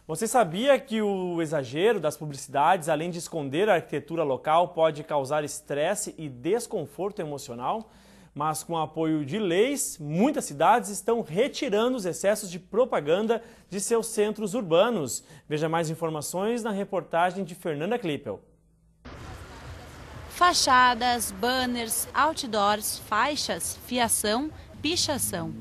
Você sabia que o exagero das publicidades, além de esconder a arquitetura local, pode causar estresse e desconforto emocional? Mas com o apoio de leis, muitas cidades estão retirando os excessos de propaganda de seus centros urbanos. Veja mais informações na reportagem de Fernanda Klippel. Fachadas, banners, outdoors, faixas, fiação, pichação.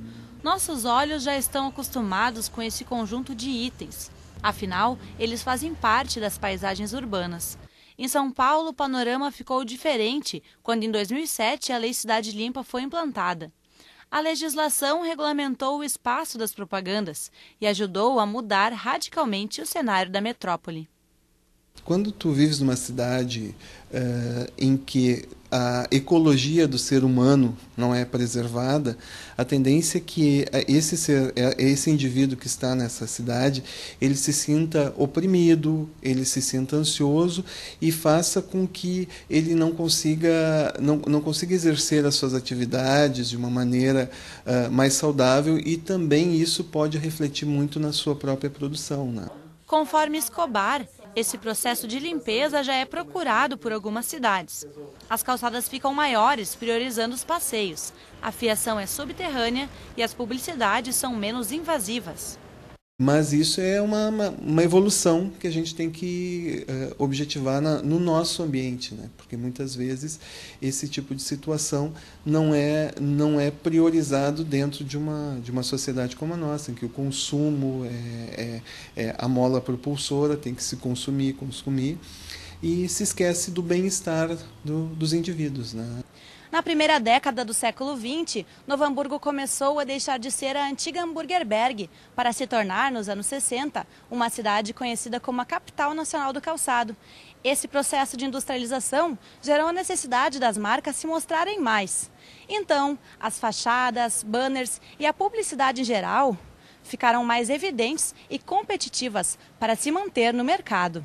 Nossos olhos já estão acostumados com esse conjunto de itens. Afinal, eles fazem parte das paisagens urbanas. Em São Paulo, o panorama ficou diferente quando, em 2007, a Lei Cidade Limpa foi implantada. A legislação regulamentou o espaço das propagandas e ajudou a mudar radicalmente o cenário da metrópole. Quando tu vives numa cidade em que a ecologia do ser humano não é preservada, a tendência é que esse indivíduo que está nessa cidade, ele se sinta oprimido, ele se sinta ansioso e faça com que ele não consiga exercer as suas atividades de uma maneira mais saudável, e também isso pode refletir muito na sua própria produção, né? Conforme Escobar, esse processo de limpeza já é procurado por algumas cidades. As calçadas ficam maiores, priorizando os passeios. A fiação é subterrânea e as publicidades são menos invasivas. Mas isso é uma evolução que a gente tem que objetivar no nosso ambiente, né? Porque muitas vezes esse tipo de situação não é priorizado dentro de uma sociedade como a nossa, em que o consumo é a mola propulsora, tem que se consumir, e se esquece do bem-estar dos indivíduos, né? Na primeira década do século XX, Novo Hamburgo começou a deixar de ser a antiga Hamburgerberg para se tornar, nos anos 60, uma cidade conhecida como a capital nacional do calçado. Esse processo de industrialização gerou a necessidade das marcas se mostrarem mais. Então, as fachadas, banners e a publicidade em geral ficaram mais evidentes e competitivas para se manter no mercado.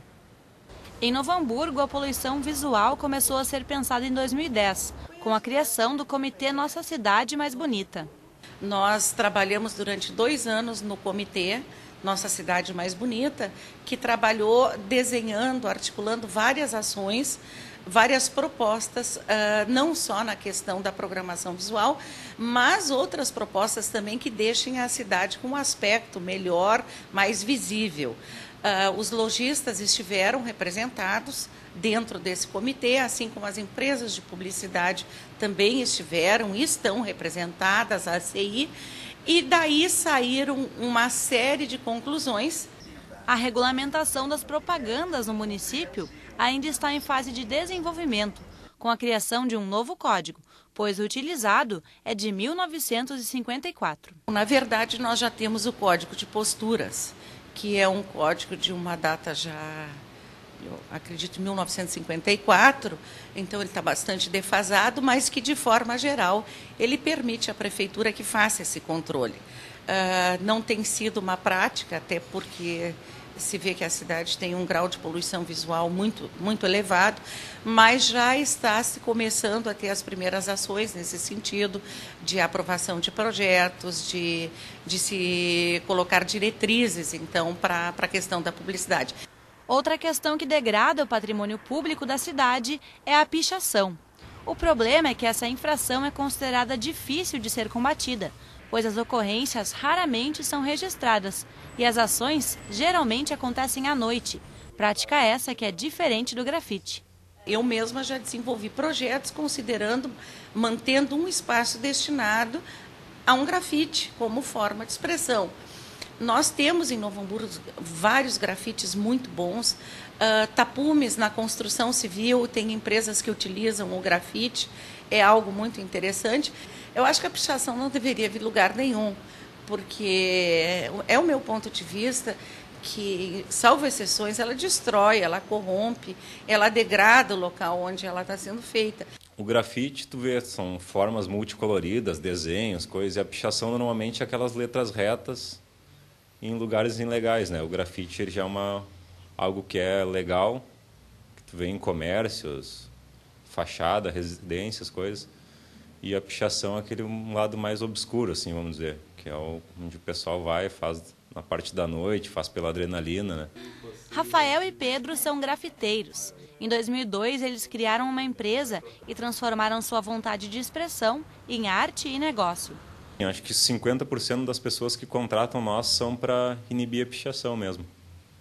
Em Novo Hamburgo, a poluição visual começou a ser pensada em 2010, com a criação do Comitê Nossa Cidade Mais Bonita. Nós trabalhamos durante 2 anos no Comitê Nossa Cidade Mais Bonita, que trabalhou desenhando, articulando várias ações, várias propostas, não só na questão da programação visual, mas outras propostas também que deixem a cidade com um aspecto melhor, mais visível. Os lojistas estiveram representados dentro desse comitê, assim como as empresas de publicidade também estiveram e estão representadas, a ACI, e daí saíram uma série de conclusões. A regulamentação das propagandas no município ainda está em fase de desenvolvimento, com a criação de um novo código, pois o utilizado é de 1954. Na verdade, nós já temos o Código de Posturas, que é um código de uma data já, eu acredito, 1954, então ele está bastante defasado, mas que, de forma geral, ele permite à prefeitura que faça esse controle. Não tem sido uma prática, até porque se vê que a cidade tem um grau de poluição visual muito, muito elevado, mas já está se começando a ter as primeiras ações nesse sentido, de aprovação de projetos, de se colocar diretrizes, então, para a questão da publicidade. Outra questão que degrada o patrimônio público da cidade é a pichação. O problema é que essa infração é considerada difícil de ser combatida, pois as ocorrências raramente são registradas e as ações geralmente acontecem à noite, prática essa que é diferente do grafite. Eu mesma já desenvolvi projetos mantendo um espaço destinado a um grafite como forma de expressão. Nós temos em Novo Hamburgo vários grafites muito bons, tapumes na construção civil, tem empresas que utilizam o grafite, é algo muito interessante. Eu acho que a pichação não deveria vir lugar nenhum, porque é o meu ponto de vista que, salvo exceções, ela destrói, ela corrompe, ela degrada o local onde ela está sendo feita. O grafite, tu vê, são formas multicoloridas, desenhos, coisas, e a pichação normalmente é aquelas letras retas em lugares ilegais, né? O grafite ele já é algo que é legal, que tu vê em comércios, fachada, residências, coisas. E a pichação é aquele um lado mais obscuro, assim, vamos dizer, que é onde o pessoal vai, faz na parte da noite, faz pela adrenalina, né? Rafael e Pedro são grafiteiros. Em 2002, eles criaram uma empresa e transformaram sua vontade de expressão em arte e negócio. Eu acho que 50% das pessoas que contratam nós são para inibir a pichação mesmo.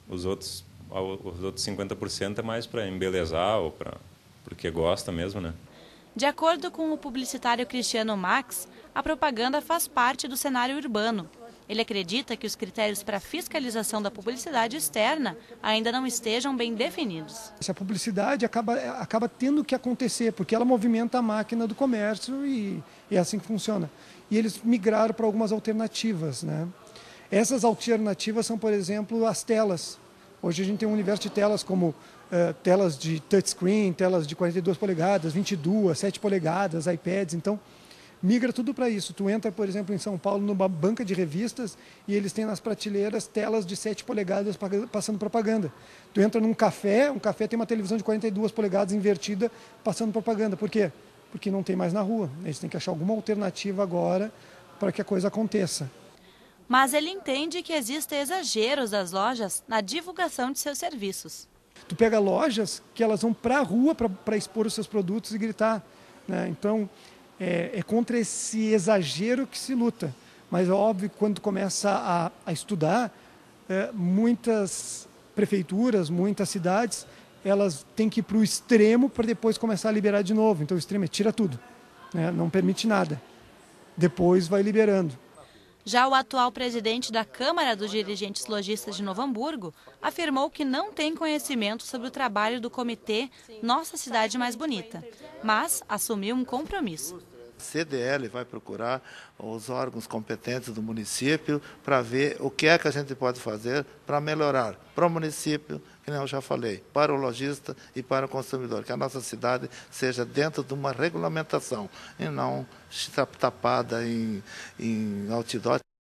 Os outros 50% é mais para embelezar ou porque gosta mesmo, né? De acordo com o publicitário Cristiano Max, a propaganda faz parte do cenário urbano. Ele acredita que os critérios para a fiscalização da publicidade externa ainda não estejam bem definidos. Essa publicidade acaba tendo que acontecer, porque ela movimenta a máquina do comércio e é assim que funciona. E eles migraram para algumas alternativas, né? Essas alternativas são, por exemplo, as telas. Hoje a gente tem um universo de telas como telas de touchscreen, telas de 42 polegadas, 22, 7 polegadas, iPads, então migra tudo para isso. Tu entra, por exemplo, em São Paulo, numa banca de revistas e eles têm nas prateleiras telas de 7 polegadas passando propaganda. Tu entra num café, um café tem uma televisão de 42 polegadas invertida passando propaganda. Por quê? Porque não tem mais na rua. Eles têm que achar alguma alternativa agora para que a coisa aconteça. Mas ele entende que existem exageros das lojas na divulgação de seus serviços. Tu pega lojas que elas vão para a rua para expor os seus produtos e gritar, né? Então, é contra esse exagero que se luta. Mas é óbvio que quando tu começa a estudar, muitas prefeituras, muitas cidades, elas têm que ir para o extremo para depois começar a liberar de novo. Então o extremo é tira tudo, né? Não permite nada. Depois vai liberando. Já o atual presidente da Câmara dos Dirigentes Lojistas de Novo Hamburgo afirmou que não tem conhecimento sobre o trabalho do comitê Nossa Cidade Mais Bonita, mas assumiu um compromisso. A CDL vai procurar os órgãos competentes do município para ver o que é que a gente pode fazer para melhorar para o município, que nem eu já falei, para o lojista e para o consumidor, que a nossa cidade seja dentro de uma regulamentação e não tapada em outdoor.